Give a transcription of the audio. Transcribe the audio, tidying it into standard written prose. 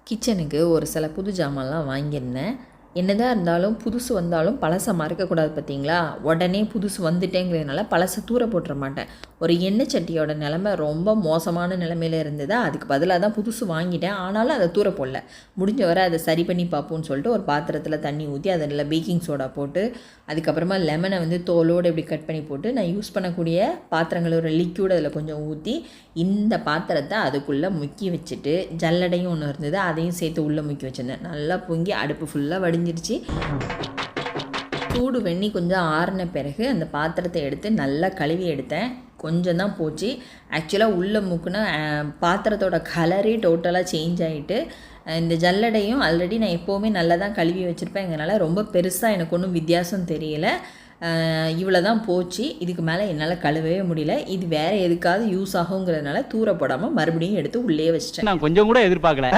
கிச்சனுக்கு ஒரு சில புது ஜாமான்லாம் வாங்கியிருந்தேன். என்னதான் இருந்தாலும் புதுசு வந்தாலும் பழசை மறக்கக்கூடாது பார்த்தீங்களா? உடனே புதுசு வந்துட்டேங்கிறதுனால பழசை தூர போட்டுற மாட்டேன். ஒரு எண்ணெய் சட்டியோட நிலமை ரொம்ப மோசமான நிலமையில இருந்தது. அதுக்கு பதிலாக தான் புதுசு வாங்கிட்டேன். ஆனாலும் அதை தூர போடல. முடிஞ்ச வரை அதை சரி பண்ணி பார்ப்போம்னு சொல்லிட்டு ஒரு பாத்திரத்தில் தண்ணி ஊற்றி அதில் பேக்கிங் சோடா போட்டு அதுக்கப்புறமா லெமனை வந்து தோலோடு இப்படி கட் பண்ணி போட்டு நான் யூஸ் பண்ணக்கூடிய பாத்திரங்களோட லிக்யூட் அதில் கொஞ்சம் ஊற்றி இந்த பாத்திரத்தை அதுக்குள்ளே முக்கி வச்சுட்டு ஜல்லடையும் ஒன்று இருந்தது அதையும் சேர்த்து உள்ளே முக்கி வச்சுருந்தேன். நல்லா பொங்கி அடுப்பு ஃபுல்லாக வடிஞ்சிருச்சு. சூடு வெண்ணி கொஞ்சம் ஆறின பிறகு அந்த பாத்திரத்தை எடுத்து நல்லா கழுவி எடுத்தேன். கொஞ்சம் தான் போச்சு. ஆக்சுவலாக உள்ளே முக்குனா பாத்திரத்தோட கலரே டோட்டலாக சேஞ்ச் ஆகிட்டு இந்த ஜல்லடையும் ஆல்ரெடி நான் எப்போவுமே நல்லா தான் கழுவி வச்சுருப்பேன். இதனால் ரொம்ப பெருசாக எனக்கு ஒன்றும் வித்தியாசம் தெரியலை. இவ்வளோ தான் போச்சு. இதுக்கு மேலே என்னால் கழுவவே முடியல. இது வேறு எதுக்காவது யூஸ் ஆகுங்கிறதுனால தூர போடாமல் மறுபடியும் எடுத்து உள்ளே வச்சிட்டேன். நான் கொஞ்சம் கூட எதிர்பார்க்கல.